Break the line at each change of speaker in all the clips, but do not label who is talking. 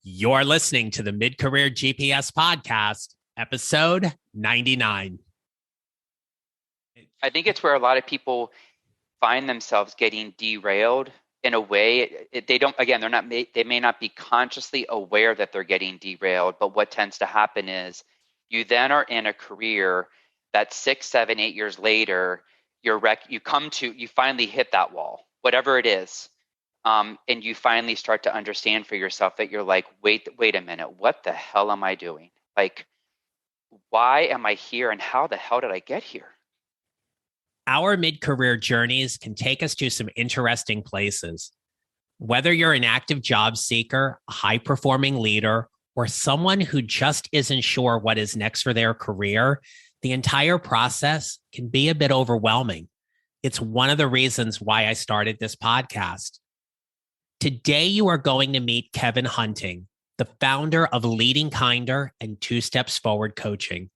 You're listening to the Mid-Career GPS Podcast, episode 99.
I think it's where a lot of people find themselves getting derailed in a way. They may not be consciously aware that they're getting derailed, but what tends to happen is you then are in a career that 6, 7, 8 years later, you finally hit that wall, whatever it is. And you finally start to understand for yourself that you're like, wait a minute, what the hell am I doing? Like, why am I here and how the hell did I get here?
Our mid-career journeys can take us to some interesting places. Whether you're an active job seeker, a high-performing leader, or someone who just isn't sure what is next for their career, the entire process can be a bit overwhelming. It's one of the reasons why I started this podcast. Today, you are going to meet Kevin Hunting, the founder of Leading Kinder and 2 Steps Forward Coaching.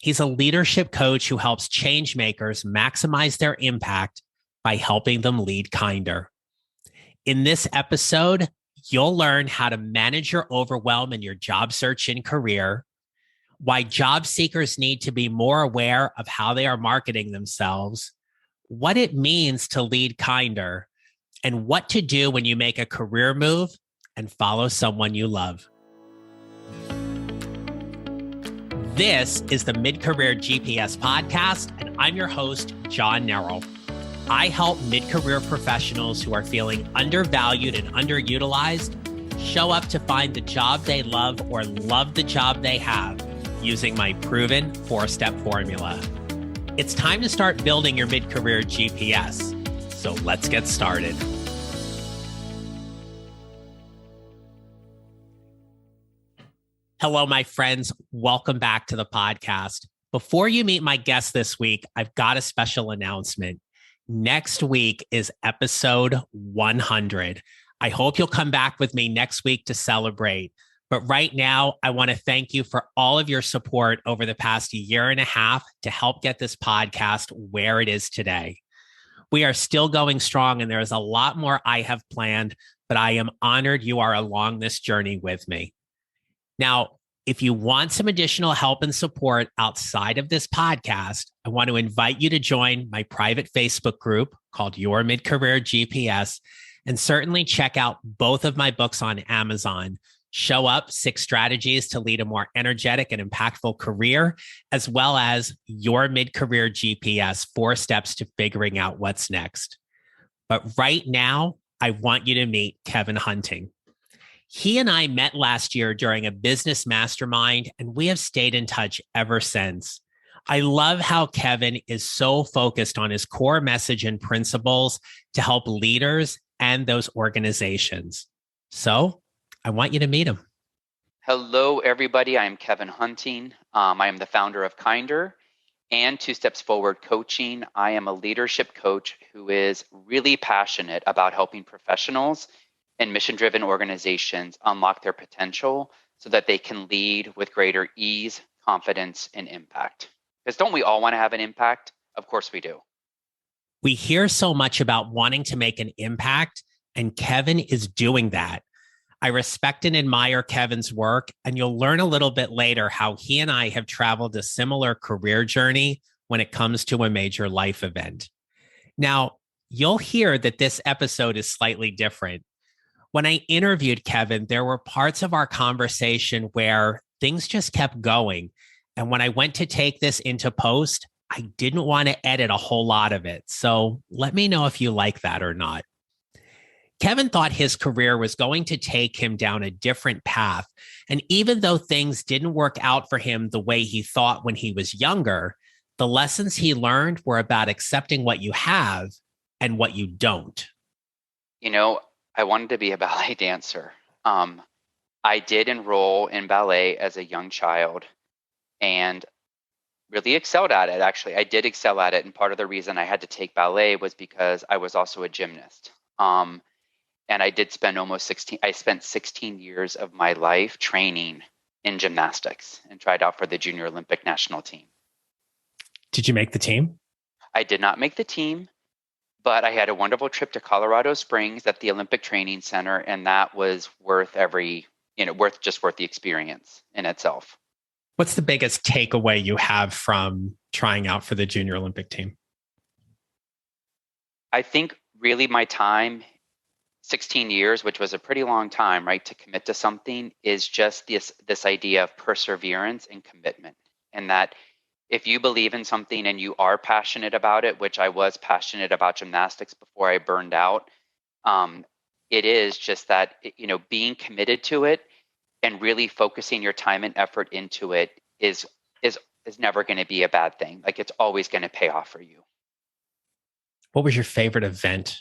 He's a leadership coach who helps changemakers maximize their impact by helping them lead kinder. In this episode, you'll learn how to manage your overwhelm in your job search and career, why job seekers need to be more aware of how they are marketing themselves, what it means to lead kinder, and what to do when you make a career move and follow someone you love. This is the Mid-Career GPS Podcast, and I'm your host, John Nerrell. I help mid-career professionals who are feeling undervalued and underutilized show up to find the job they love or love the job they have using my proven 4-step formula. It's time to start building your mid-career GPS. So let's get started. Hello, my friends. Welcome back to the podcast. Before you meet my guest this week, I've got a special announcement. Next week is episode 100. I hope you'll come back with me next week to celebrate. But right now, I want to thank you for all of your support over the past year and a half to help get this podcast where it is today. We are still going strong, and there is a lot more I have planned, but I am honored you are along this journey with me. Now, if you want some additional help and support outside of this podcast, I want to invite you to join my private Facebook group called Your Mid-Career GPS, and certainly check out both of my books on Amazon, Show Up: 6 Strategies to Lead a More Energetic and Impactful Career, as well as Your Mid-Career GPS: 4 Steps to Figuring Out What's Next. But right now, I want you to meet Kevin Hunting. He and I met last year during a business mastermind, and we have stayed in touch ever since. I love how Kevin is so focused on his core message and principles to help leaders and those organizations. So I want you to meet him.
Hello, everybody. I'm Kevin Hunting. I am the founder of Kinder and 2 Steps Forward Coaching. I am a leadership coach who is really passionate about helping professionals and mission-driven organizations unlock their potential so that they can lead with greater ease, confidence, and impact. Because don't we all want to have an impact? Of course we do.
We hear so much about wanting to make an impact, and Kevin is doing that. I respect and admire Kevin's work, and you'll learn a little bit later how he and I have traveled a similar career journey when it comes to a major life event. Now, you'll hear that this episode is slightly different. When I interviewed Kevin, there were parts of our conversation where things just kept going. And when I went to take this into post, I didn't want to edit a whole lot of it. So let me know if you like that or not. Kevin thought his career was going to take him down a different path. And even though things didn't work out for him the way he thought when he was younger, the lessons he learned were about accepting what you have and what you don't.
You know, I wanted to be a ballet dancer. I did enroll in ballet as a young child and really excelled at it. Actually, I did excel at it. And part of the reason I had to take ballet was because I was also a gymnast. And I did spend I spent 16 years of my life training in gymnastics and tried out for the Junior Olympic national team.
Did you make the team?
I did not make the team. But I had a wonderful trip to Colorado Springs at the Olympic Training Center, and that was worth every worth the experience in itself.
What's the biggest takeaway you have from trying out for the Junior Olympic team?
I think really my time, 16 years, which was a pretty long time, right, to commit to something, is just this idea of perseverance and commitment. And that if you believe in something and you are passionate about it, which I was passionate about gymnastics before I burned out, it is just that, being committed to it and really focusing your time and effort into it is never going to be a bad thing. Like, it's always going to pay off for you.
What was your favorite event?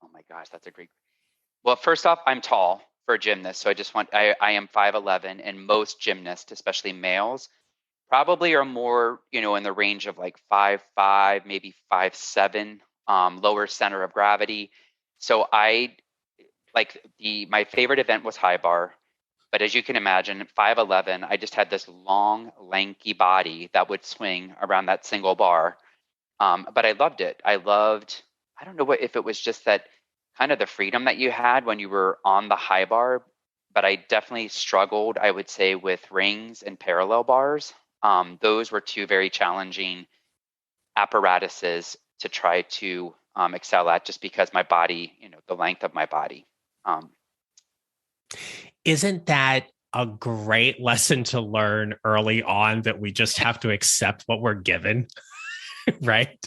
Oh my gosh, that's a great. Well, first off, I'm tall for a gymnast, so I am 5'11", and most gymnasts, especially males, probably are more, in the range of like 5'5", maybe 5'7", lower center of gravity. So my favorite event was high bar. But as you can imagine, at 5'11", I just had this long, lanky body that would swing around that single bar. But I loved it. I don't know if it was just that kind of the freedom that you had when you were on the high bar, but I definitely struggled, I would say, with rings and parallel bars. Those were two very challenging apparatuses to try to excel at, just because my body, the length of my body.
Isn't that a great lesson to learn early on, that we just have to accept what we're given, right?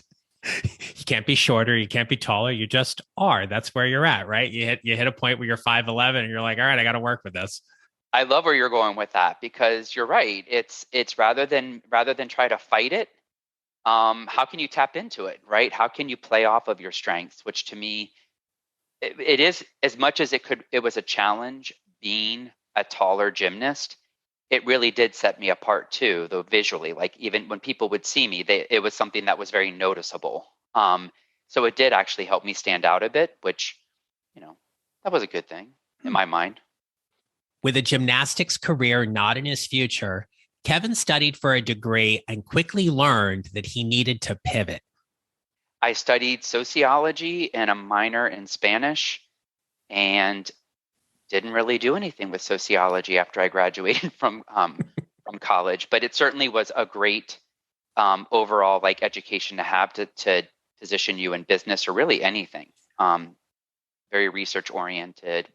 You can't be shorter, you can't be taller, you just are. That's where you're at, right? You hit a point where you're 5'11" and you're like, all right, I got to work with this.
I love where you're going with that, because you're right. It's rather than try to fight it, how can you tap into it, right? How can you play off of your strengths? Which to me, it is, as much as it was a challenge being a taller gymnast. It really did set me apart too, though visually. Like, even when people would see me, it was something that was very noticeable. So it did actually help me stand out a bit, which, that was a good thing in my mind.
With a gymnastics career not in his future, Kevin studied for a degree and quickly learned that he needed to pivot.
I studied sociology and a minor in Spanish, and didn't really do anything with sociology after I graduated from college. But it certainly was a great overall education to have to position you in business or really anything. Very research oriented.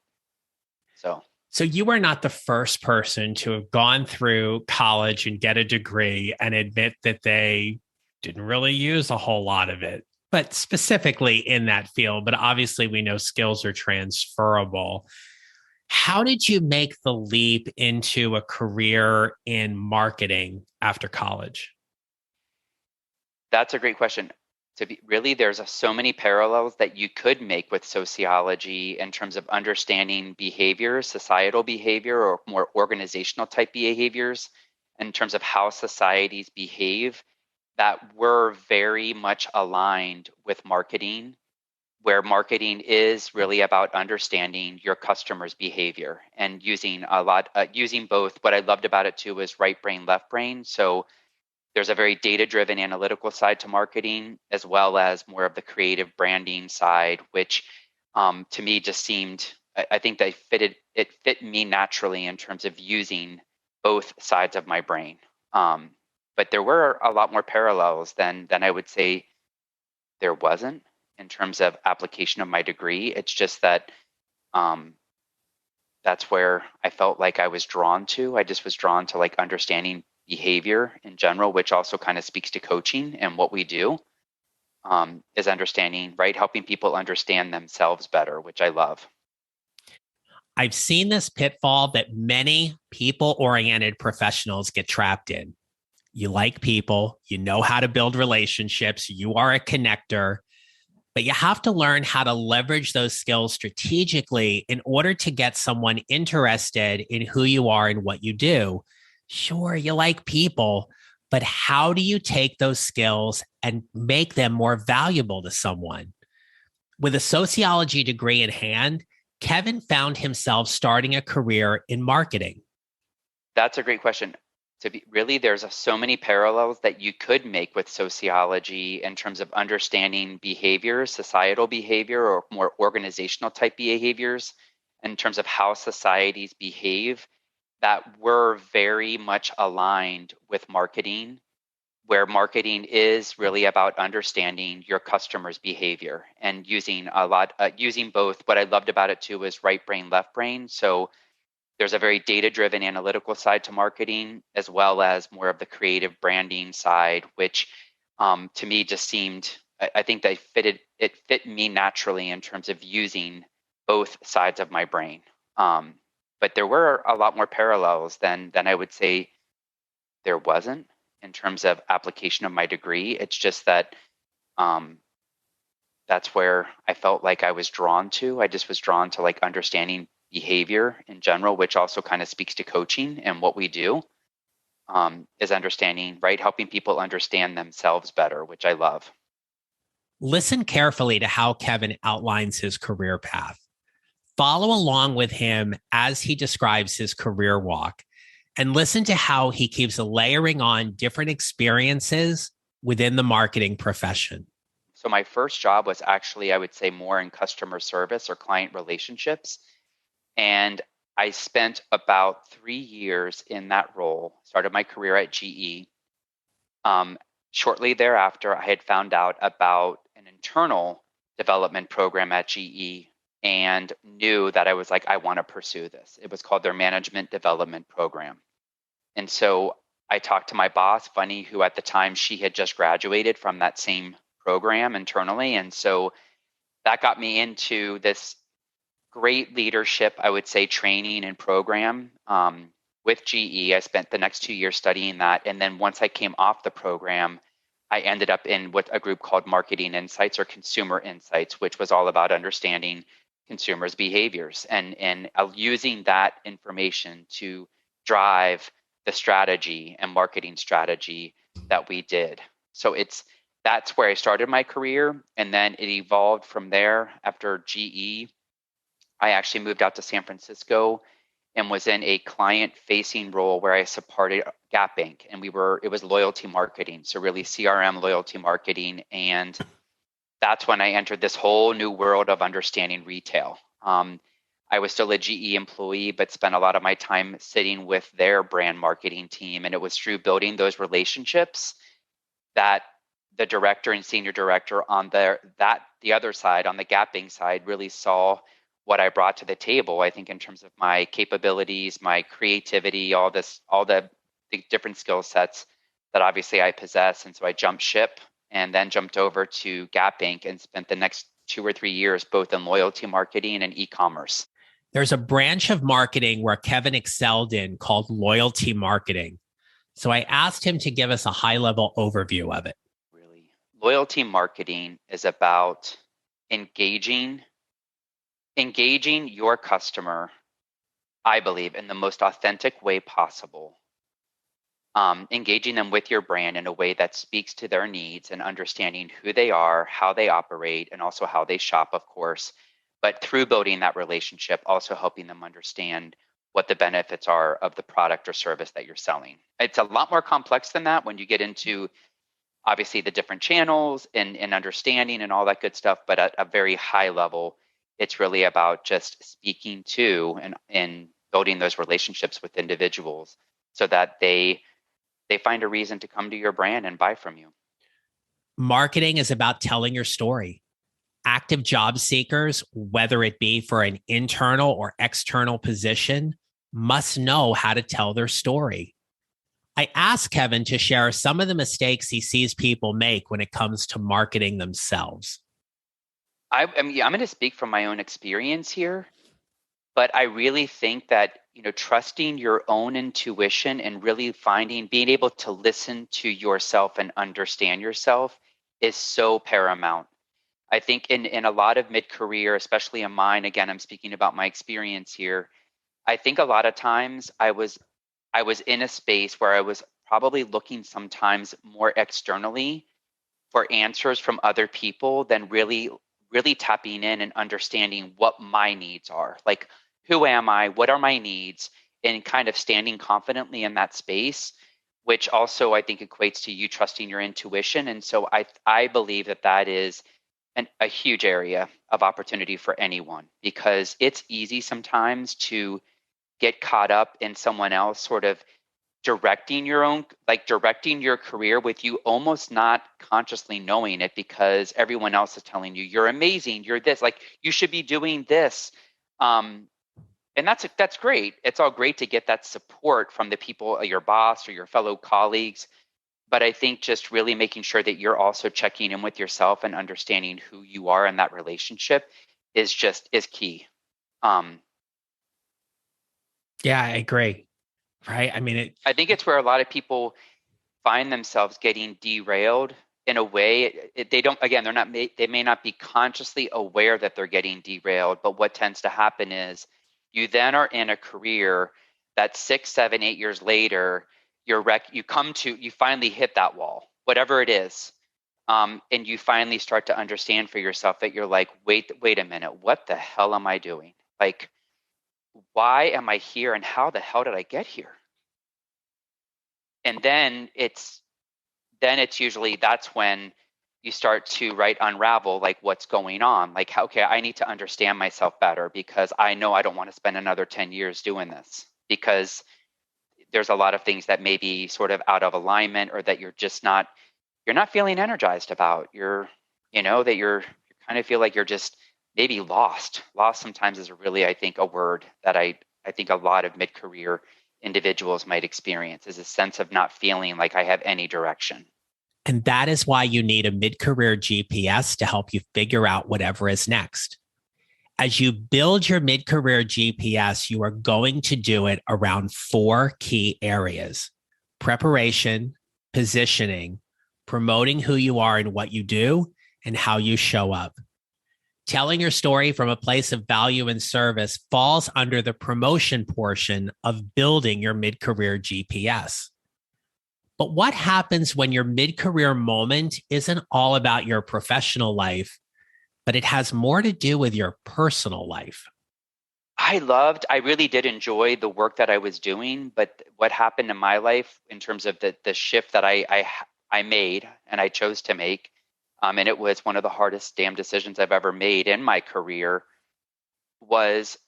So you are not the first person to have gone through college and get a degree and admit that they didn't really use a whole lot of it, but specifically in that field. But obviously we know skills are transferable. How did you make the leap into a career in marketing after college?
That's a great question. There's so many parallels that you could make with sociology in terms of understanding behaviors, societal behavior, or more organizational type behaviors, in terms of how societies behave, that were very much aligned with marketing, where marketing is really about understanding your customer's behavior and using both. What I loved about it too was right brain, left brain. So there's a very data-driven analytical side to marketing, as well as more of the creative branding side, which to me just seemed, I think that it fit me naturally in terms of using both sides of my brain. But there were a lot more parallels than I would say there wasn't in terms of application of my degree. It's just that that's where I felt like I was drawn to. I just was drawn to understanding behavior in general, which also kind of speaks to coaching and what we do, is understanding, right? Helping people understand themselves better, which I love.
I've seen this pitfall that many people-oriented professionals get trapped in. You like people, you know how to build relationships, you are a connector, but you have to learn how to leverage those skills strategically in order to get someone interested in who you are and what you do. Sure, you like people, but how do you take those skills and make them more valuable to someone? With a sociology degree in hand, Kevin found himself starting a career in marketing.
That's a great question. There's so many parallels that you could make with sociology in terms of understanding behaviors, societal behavior, or more organizational type behaviors, in terms of how societies behave that were very much aligned with marketing, where marketing is really about understanding your customer's behavior and using using both. What I loved about it too was right brain, left brain. So there's a very data-driven analytical side to marketing, as well as more of the creative branding side, which to me just seemed, I think they it fit me naturally in terms of using both sides of my brain. But there were a lot more parallels than I would say there wasn't in terms of application of my degree. It's just that that's where I felt like I was drawn to. I just was drawn to like understanding behavior in general, which also kind of speaks to coaching and what we do, is understanding, right? Helping people understand themselves better, which I love.
Listen carefully to how Kevin outlines his career path. Follow along with him as he describes his career walk and listen to how he keeps layering on different experiences within the marketing profession.
So my first job was actually, I would say, more in customer service or client relationships. And I spent about 3 years in that role, started my career at GE. Shortly thereafter, I had found out about an internal development program at GE and knew that I was like, I want to pursue this. It was called their management development program. And so I talked to my boss, Funny, who at the time she had just graduated from that same program internally. And so that got me into this great leadership, I would say, training and program with GE. I spent the next 2 years studying that. And then once I came off the program, I ended up in what a group called Marketing Insights or Consumer Insights, which was all about understanding consumers' behaviors and using that information to drive the strategy and marketing strategy that we did. So that's where I started my career. And then it evolved from there. After GE, I actually moved out to San Francisco and was in a client-facing role where I supported Gap Inc. And it was loyalty marketing, so really CRM loyalty marketing. And that's when I entered this whole new world of understanding retail. I was still a GE employee, but spent a lot of my time sitting with their brand marketing team. And it was through building those relationships that the director and senior director on the other side, on the Gap Inc. side, really saw what I brought to the table. I think in terms of my capabilities, my creativity, all the different skill sets that obviously I possess. And so I jumped ship and then jumped over to Gap Inc. and spent the next 2 or 3 years both in loyalty marketing and e-commerce.
There's a branch of marketing where Kevin excelled in called loyalty marketing. So I asked him to give us a high-level overview of it.
Really, loyalty marketing is about engaging your customer, I believe, in the most authentic way possible. Engaging them with your brand in a way that speaks to their needs and understanding who they are, how they operate, and also how they shop, of course. But through building that relationship, also helping them understand what the benefits are of the product or service that you're selling. It's a lot more complex than that when you get into obviously the different channels and understanding and all that good stuff. But at a very high level, it's really about just speaking to and building those relationships with individuals so that they find a reason to come to your brand and buy from you.
Marketing is about telling your story. Active job seekers, whether it be for an internal or external position, must know how to tell their story. I asked Kevin to share some of the mistakes he sees people make when it comes to marketing themselves.
I'm going to speak from my own experience here, but I really think that, trusting your own intuition and really being able to listen to yourself and understand yourself is so paramount. I think in a lot of mid-career, especially in mine, again, I'm speaking about my experience here. I think a lot of times I was in a space where I was probably looking sometimes more externally for answers from other people than really tapping in and understanding what my needs are. Like, who am I? What are my needs? And kind of standing confidently in that space, which also I think equates to you trusting your intuition. And so I believe that is a huge area of opportunity for anyone, because it's easy sometimes to get caught up in someone else sort of directing your career with you almost not consciously knowing it, because everyone else is telling you you're amazing, you're this, like you should be doing this. And that's great. It's all great to get that support from the people, your boss or your fellow colleagues. But I think just really making sure that you're also checking in with yourself and understanding who you are in that relationship is key. Um,
Yeah, I agree. Right. I mean,
I think it's where a lot of people find themselves getting derailed in a way. They don't, again, they may not be consciously aware that they're getting derailed, but what tends to happen is you then are in a career that 6, 7, 8 years later, you finally hit that wall, whatever it is. And you finally start to understand for yourself that you're like, wait a minute, what the hell am I doing? Like, why am I here and how the hell did I get here? And then it's usually that's when you start to unravel like what's going on. Like, okay, I need to understand myself better, because I know I don't want to spend another 10 years doing this, because there's a lot of things that may be sort of out of alignment, or that you're not feeling energized about. That you kind of feel like you're just maybe lost. Lost sometimes is really, I think, a word that I think a lot of mid-career individuals might experience, is a sense of not feeling like I have any direction.
and that is why you need a mid-career GPS to help you figure out whatever is next. As you build your mid-career GPS, you are going to do it around 4 key areas: preparation, positioning, promoting who you are and what you do, and how you show up. Telling your story from a place of value and service falls under the promotion portion of building your mid-career GPS. But what happens when your mid-career moment isn't all about your professional life, but it has more to do with your personal life?
I really did enjoy the work that I was doing, but what happened in my life in terms of the shift that I made and I chose to make, and it was one of the hardest damn decisions I've ever made in my career, was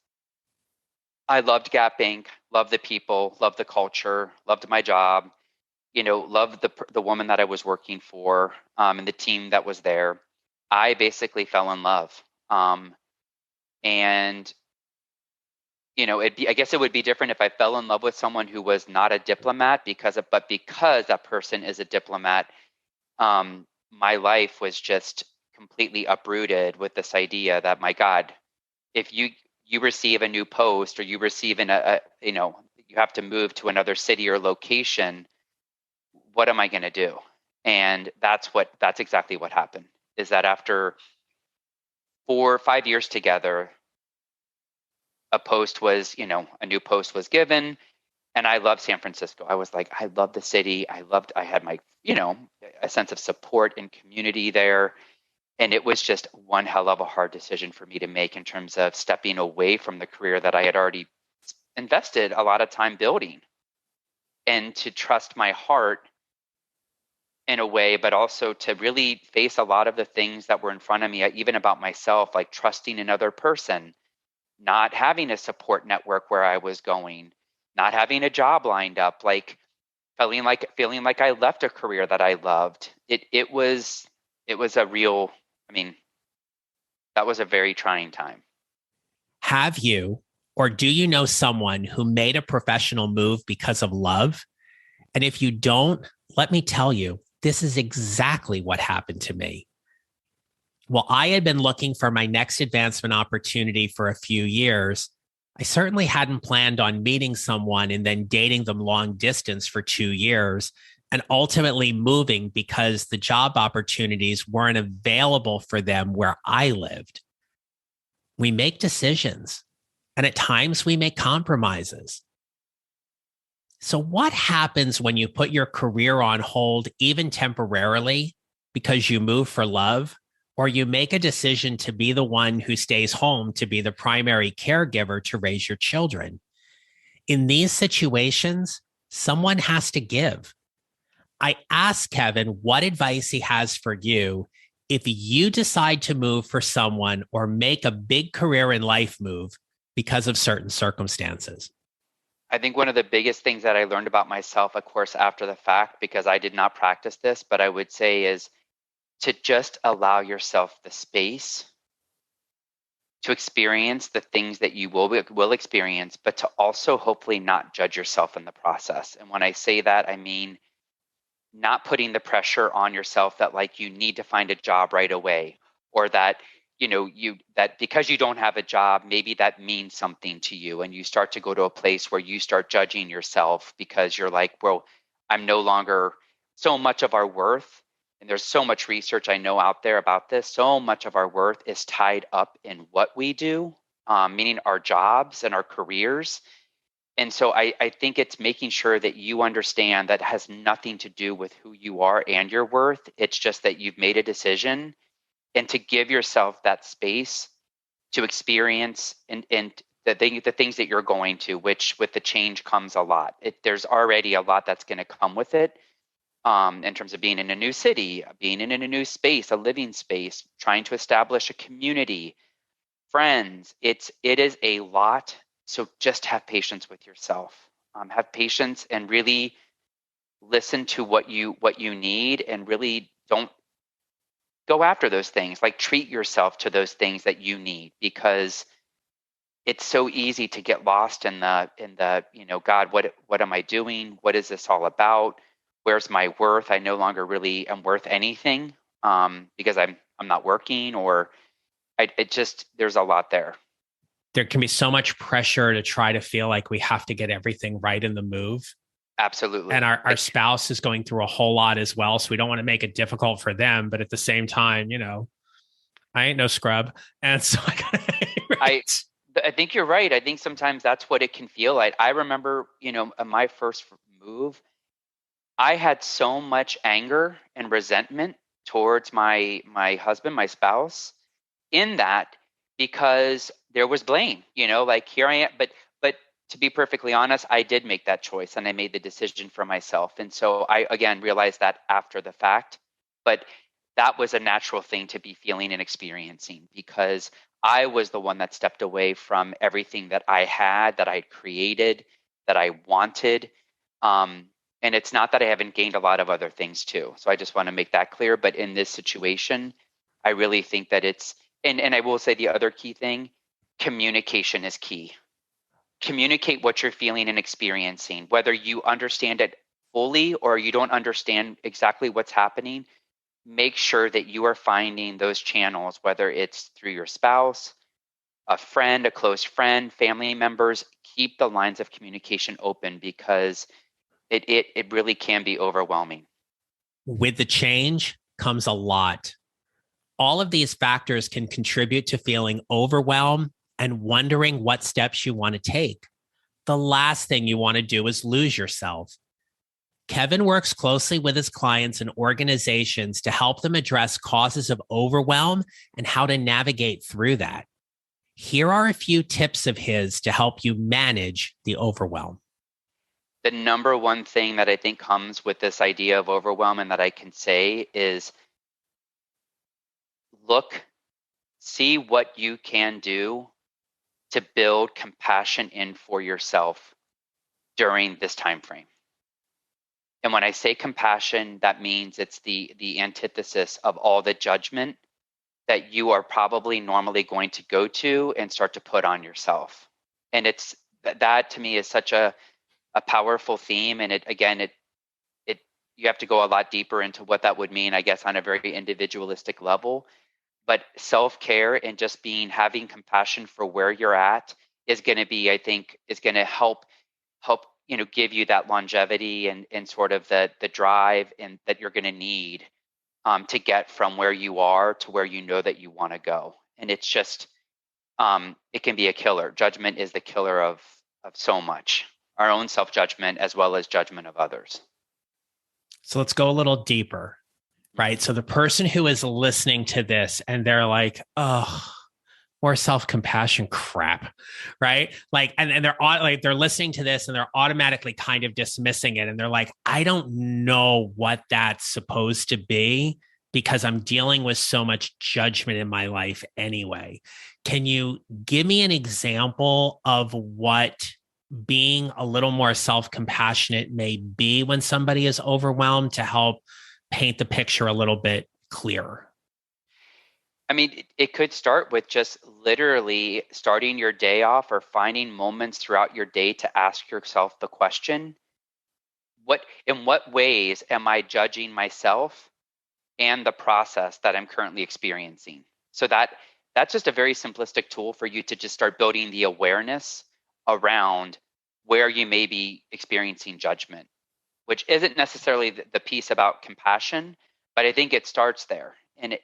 I loved Gap Inc., loved the people, loved the culture, loved my job, loved the woman that I was working for, and the team that was there. I basically fell in love. And I guess it would be different if I fell in love with someone who was not a diplomat, but because that person is a diplomat, my life was just completely uprooted with this idea that, my God, if you receive a new post, or you receive you have to move to another city or location, what am I going to do? And that's exactly what happened. Is that after 4 or 5 years together, a new post was given, and I love San Francisco. I was like, I love the city. I had my, a sense of support and community there. And it was just one hell of a hard decision for me to make in terms of stepping away from the career that I had already invested a lot of time building, and to trust my heart in a way, but also to really face a lot of the things that were in front of me, even about myself, like trusting another person, not having a support network where I was going, not having a job lined up, like feeling like I left a career that I loved. It was a real, I mean, that was a very trying time.
Have you, or do you know someone who made a professional move because of love? And if you don't, let me tell you, this is exactly what happened to me. Well, I had been looking for my next advancement opportunity for a few years. I certainly hadn't planned on meeting someone and then dating them long distance for 2 years and ultimately moving because the job opportunities weren't available for them where I lived. We make decisions, and at times we make compromises. So, what happens when you put your career on hold, even temporarily, because you move for love, or you make a decision to be the one who stays home to be the primary caregiver to raise your children? In these situations, someone has to give. I asked Kevin what advice he has for you if you decide to move for someone or make a big career in life move because of certain circumstances?
I think one of the biggest things that I learned about myself, of course, after the fact, because I did not practice this, but I would say is to just allow yourself the space to experience the things that you will experience, but to also hopefully not judge yourself in the process. And when I say that, I mean not putting the pressure on yourself that like you need to find a job right away, or that that because you don't have a job, maybe that means something to you, and you start to go to a place where you start judging yourself because you're like, well, I'm no longer, so much of our worth, and there's so much research I know out there about this, so much of our worth is tied up in what we do, meaning our jobs and our careers. And so I think it's making sure that you understand that has nothing to do with who you are and your worth. It's just that you've made a decision, and to give yourself that space to experience and the things that you're going to, which with the change comes a lot. There's already a lot that's going to come with it, in terms of being in a new city, being in a new space, a living space, trying to establish a community, friends. It is a lot. So just have patience with yourself. Have patience and really listen to what you need, and really don't go after those things. Like treat yourself to those things that you need, because it's so easy to get lost in the God, what am I doing? What is this all about? Where's my worth? I no longer really am worth anything, because I'm not working, or there's a lot there.
There can be so much pressure to try to feel like we have to get everything right in the move.
Absolutely.
And our spouse is going through a whole lot as well. So we don't want to make it difficult for them. But at the same time, I ain't no scrub. And so right.
I think you're right. I think sometimes that's what it can feel like. I remember, in my first move, I had so much anger and resentment towards my husband, my spouse, in that, because there was blame, like here I am. But to be perfectly honest, I did make that choice, and I made the decision for myself. And so I, again, realized that after the fact, but that was a natural thing to be feeling and experiencing, because I was the one that stepped away from everything that I had, that I created, that I wanted. And it's not that I haven't gained a lot of other things too. So I just want to make that clear. But in this situation, I really think that and I will say the other key thing, communication is key. Communicate what you're feeling and experiencing, whether you understand it fully or you don't understand exactly what's happening. Make sure that you are finding those channels, whether it's through your spouse, a friend, a close friend, family members. Keep the lines of communication open, because it really can be overwhelming.
With the change comes a lot. All of these factors can contribute to feeling overwhelmed and wondering what steps you want to take. The last thing you want to do is lose yourself. Kevin works closely with his clients and organizations to help them address causes of overwhelm and how to navigate through that. Here are a few tips of his to help you manage the overwhelm.
The number one thing that I think comes with this idea of overwhelm, and that I can say, is see what you can do to build compassion in for yourself during this time frame. And when I say compassion, that means it's the antithesis of all the judgment that you are probably normally going to go to and start to put on yourself. And it's that to me is such a powerful theme. And it you have to go a lot deeper into what that would mean, I guess, on a very individualistic level. But self-care and just having compassion for where you're at is going to be, I think, is going to help give you that longevity and sort of the drive and that you're going to need, to get from where you are to where you know that you want to go. And it's just, it can be a killer. Judgment is the killer of so much, our own self-judgment as well as judgment of others.
So let's go a little deeper, right? So the person who is listening to this and they're like, oh, more self-compassion crap, right? Like, and they're listening to this and they're automatically kind of dismissing it. And they're like, I don't know what that's supposed to be because I'm dealing with so much judgment in my life anyway. Can you give me an example of what being a little more self-compassionate may be when somebody is overwhelmed to help paint the picture a little bit clearer?
I mean, it could start with just literally starting your day off or finding moments throughout your day to ask yourself the question, in what ways am I judging myself and the process that I'm currently experiencing? So that's just a very simplistic tool for you to just start building the awareness around where you may be experiencing judgment, which isn't necessarily the piece about compassion, but I think it starts there. And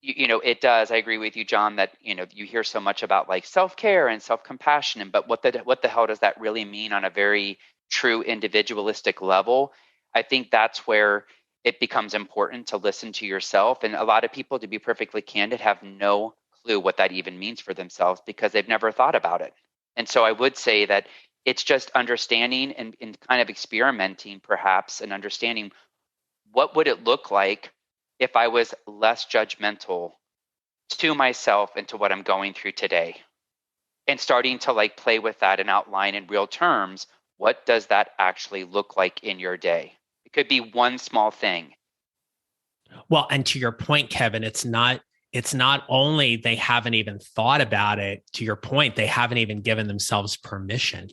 it does. I agree with you, John, that you hear so much about like self-care and self-compassion, but what the hell does that really mean on a very true individualistic level? I think that's where it becomes important to listen to yourself. And a lot of people, to be perfectly candid, have no clue what that even means for themselves because they've never thought about it. And so I would say that it's just understanding and kind of experimenting perhaps and understanding what would it look like if I was less judgmental to myself and to what I'm going through today, and starting to like play with that and outline in real terms, what does that actually look like in your day? It could be one small thing.
Well, and to your point, Kevin, it's not only they haven't even thought about it, to your point, they haven't even given themselves permission.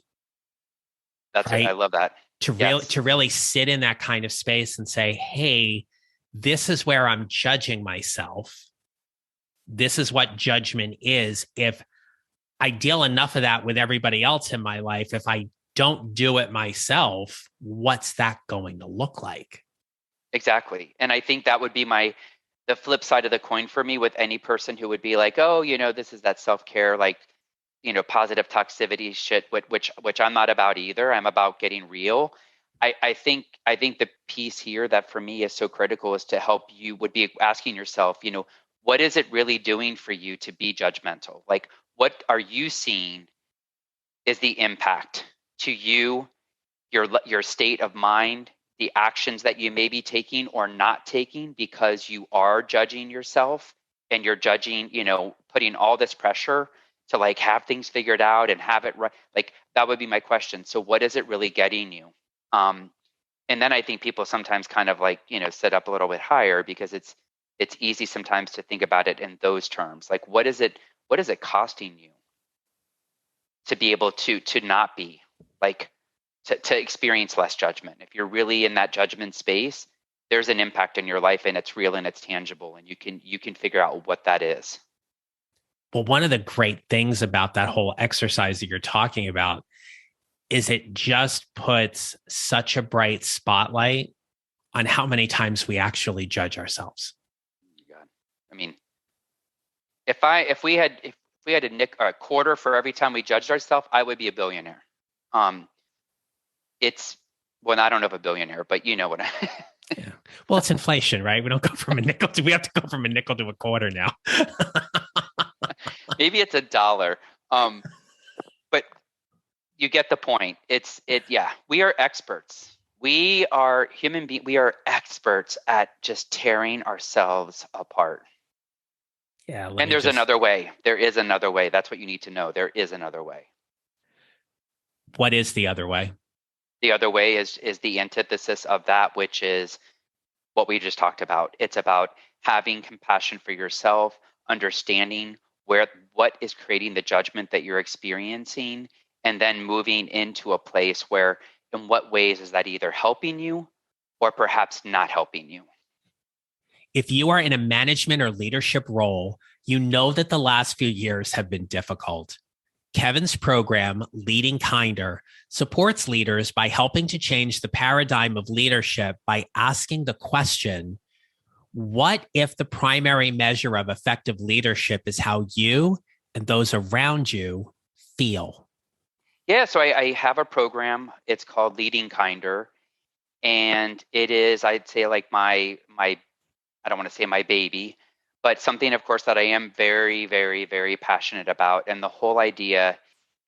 That's it. I
Right?
love that. Yes.
To really sit in that kind of space and say, hey, this is where I'm judging myself. This is what judgment is. If I deal enough of that with everybody else in my life, if I don't do it myself, what's that going to look like?
Exactly. And I think that would be the flip side of the coin for me with any person who would be like, oh, this is that self-care, like, positive toxicity shit, which I'm not about either. I'm about getting real. I think the piece here that for me is so critical is to help you would be asking yourself, what is it really doing for you to be judgmental? Like, what are you seeing is the impact to you, your state of mind, the actions that you may be taking or not taking because you are judging yourself and you're judging, putting all this pressure to like have things figured out and have it right. Like that would be my question. So what is it really getting you? Um, and then I think people sometimes kind of like, sit up a little bit higher because it's easy sometimes to think about it in those terms. Like what is it costing you to be able to not be like to experience less judgment? If you're really in that judgment space, there's an impact in your life and it's real and it's tangible and you can figure out what that is.
Well, one of the great things about that whole exercise that you're talking about is it just puts such a bright spotlight on how many times we actually judge ourselves.
God. I mean, if we had a quarter for every time we judged ourselves, I would be a billionaire. It's well, I don't know if a billionaire, but you know what I
Yeah. Well, it's inflation, right? We don't go from a nickel to we have to go from a nickel to a quarter now.
maybe it's $1. But you get the point. Yeah, we are experts. We are human beings. We are experts at just tearing ourselves apart.
Yeah.
And there's another way. There is another way. That's what you need to know. There is another way.
What is the other way?
The other way is the antithesis of that, which is what we just talked about. It's about having compassion for yourself, understanding what is creating the judgment that you're experiencing, and then moving into a place where in what ways is that either helping you or perhaps not helping you.
If you are in a management or leadership role, you know that the last few years have been difficult. Kevin's program, Leading Kinder, supports leaders by helping to change the paradigm of leadership by asking the question, what if the primary measure of effective leadership is how you and those around you feel?
Yeah, so I have a program. It's called Leading Kinder. And it is, I'd say, like my I don't want to say my baby, but something, of course, that I am very, very, very passionate about. And the whole idea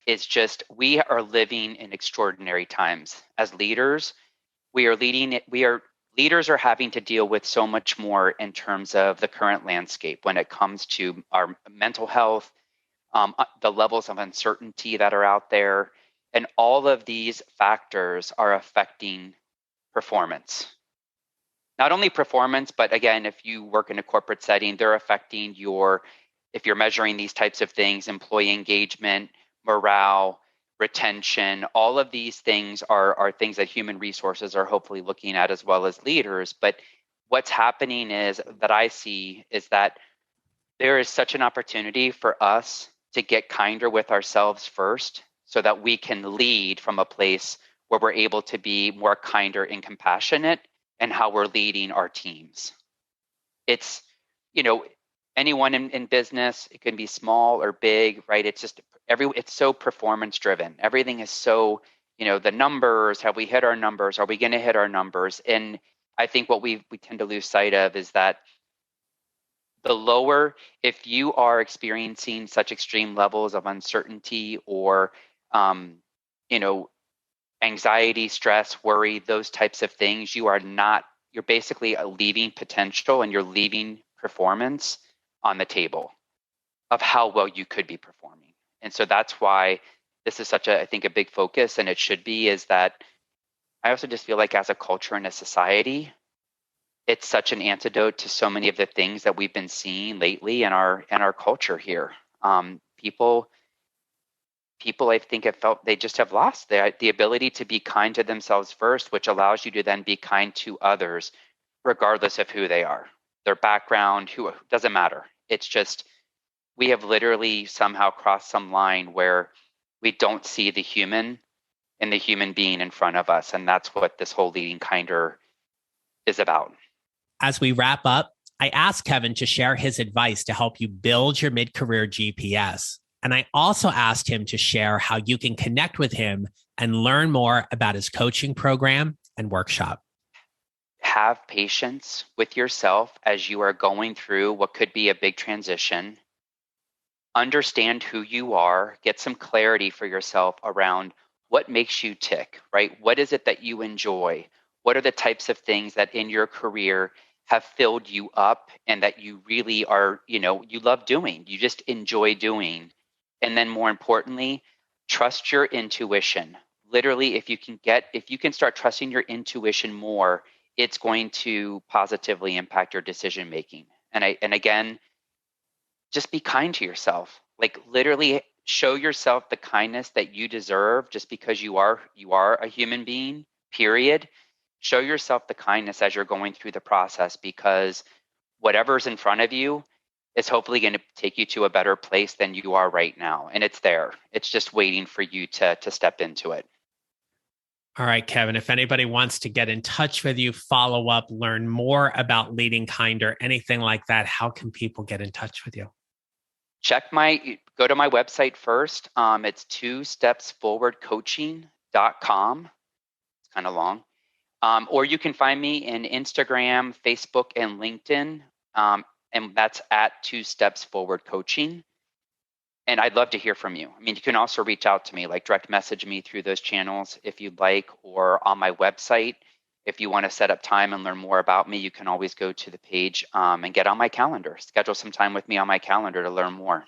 is just we are living in extraordinary times as leaders. We are leading leaders are having to deal with so much more in terms of the current landscape when it comes to our mental health, the levels of uncertainty that are out there. And all of these factors are affecting performance. Not only performance, but again, if you work in a corporate setting, they're affecting if you're measuring these types of things, employee engagement, morale, retention, all of these things are things that human resources are hopefully looking at as well as leaders. But what's happening is that I see is that there is such an opportunity for us to get kinder with ourselves first so that we can lead from a place where we're able to be more kinder and compassionate in how we're leading our teams. It's, anyone in business, it can be small or big, right? It's just it's so performance driven. Everything is so, the numbers, have we hit our numbers? Are we going to hit our numbers? And I think what we tend to lose sight of is that if you are experiencing such extreme levels of uncertainty or, anxiety, stress, worry, those types of things, you're basically leaving potential and you're leaving performance on the table of how well you could be performing. And so that's why this is such I think a big focus, and it should be, is that I also just feel like as a culture and a society, it's such an antidote to so many of the things that we've been seeing lately in our culture here. People I think have felt they just have lost the ability to be kind to themselves first, which allows you to then be kind to others, regardless of who they are, their background, who doesn't matter. It's just we have literally somehow crossed some line where we don't see the human and the human being in front of us. And that's what this whole leading kinder is about.
As we wrap up, I asked Kevin to share his advice to help you build your mid-career GPS. And I also asked him to share how you can connect with him and learn more about his coaching program and workshop.
Have patience with yourself as you are going through what could be a big transition. Understand who you are, get some clarity for yourself around what makes you tick, right? What is it that you enjoy? What are the types of things that in your career have filled you up and that you really are, you love doing, you just enjoy doing? And then more importantly, trust your intuition. Literally, if you can start trusting your intuition more, it's going to positively impact your decision making. And again, just be kind to yourself. Like literally show yourself the kindness that you deserve just because you are a human being, period. Show yourself the kindness as you're going through the process, because whatever's in front of you is hopefully going to take you to a better place than you are right now. And it's there. It's just waiting for you to step into it.
All right, Kevin, if anybody wants to get in touch with you, follow up, learn more about Leading Kinder, anything like that, how can people get in touch with you?
Go to my website first. It's 2stepsforwardcoaching.com. It's kind of long. Or you can find me in Instagram, Facebook, and LinkedIn. And that's at 2 Steps Forward Coaching. And I'd love to hear from you. I mean, you can also reach out to me, like direct message me through those channels if you'd like, or on my website. If you want to set up time and learn more about me, you can always go to the page and get on my calendar. Schedule some time with me on my calendar to learn more.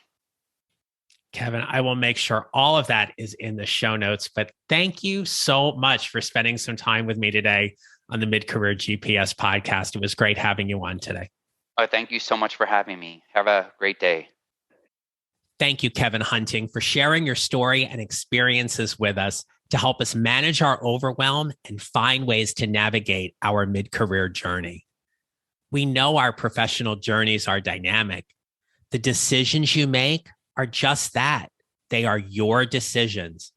Kevin, I will make sure all of that is in the show notes. But thank you so much for spending some time with me today on the Mid-Career GPS podcast. It was great having you on today.
Oh, thank you so much for having me. Have a great day.
Thank you, Kevin Hunting, for sharing your story and experiences with us to help us manage our overwhelm and find ways to navigate our mid-career journey. We know our professional journeys are dynamic. The decisions you make are just that. They are your decisions.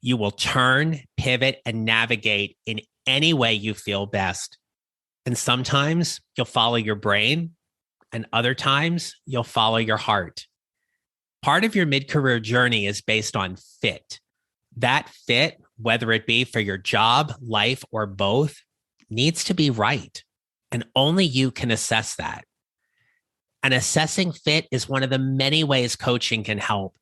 You will turn, pivot, and navigate in any way you feel best. And sometimes you'll follow your brain, and other times you'll follow your heart. Part of your mid-career journey is based on fit. That fit, whether it be for your job, life, or both, needs to be right. And only you can assess that. And assessing fit is one of the many ways coaching can help.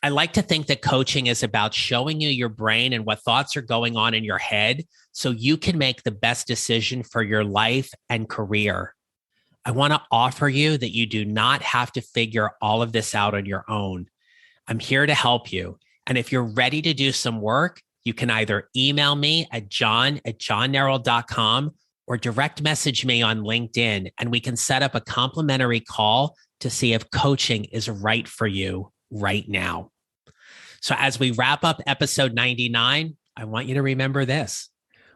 I like to think that coaching is about showing you your brain and what thoughts are going on in your head so you can make the best decision for your life and career. I want to offer you that you do not have to figure all of this out on your own. I'm here to help you. And if you're ready to do some work, you can either email me at john@johnneral.com or direct message me on LinkedIn, and we can set up a complimentary call to see if coaching is right for you right now. So as we wrap up episode 99, I want you to remember this.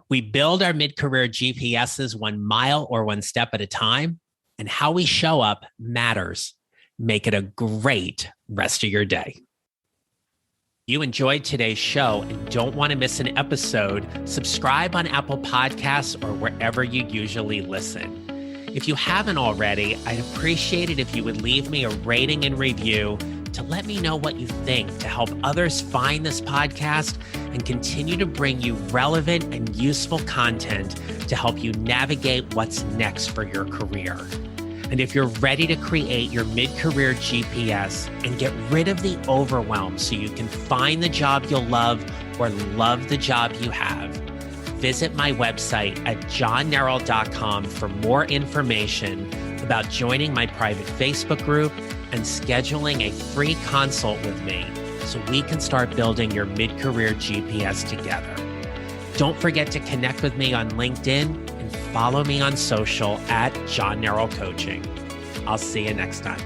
We build our mid-career GPSs 1 mile or 1 step at a time, and how we show up matters. Make it a great rest of your day. You enjoyed today's show and don't want to miss an episode, subscribe on Apple Podcasts or wherever you usually listen. If you haven't already, I'd appreciate it if you would leave me a rating and review to let me know what you think, to help others find this podcast and continue to bring you relevant and useful content to help you navigate what's next for your career. And if you're ready to create your mid-career GPS and get rid of the overwhelm so you can find the job you'll love or love the job you have, visit my website at johnneral.com for more information about joining my private Facebook group and scheduling a free consult with me so we can start building your mid-career GPS together. Don't forget to connect with me on LinkedIn and follow me on social at John Neral Coaching. I'll see you next time.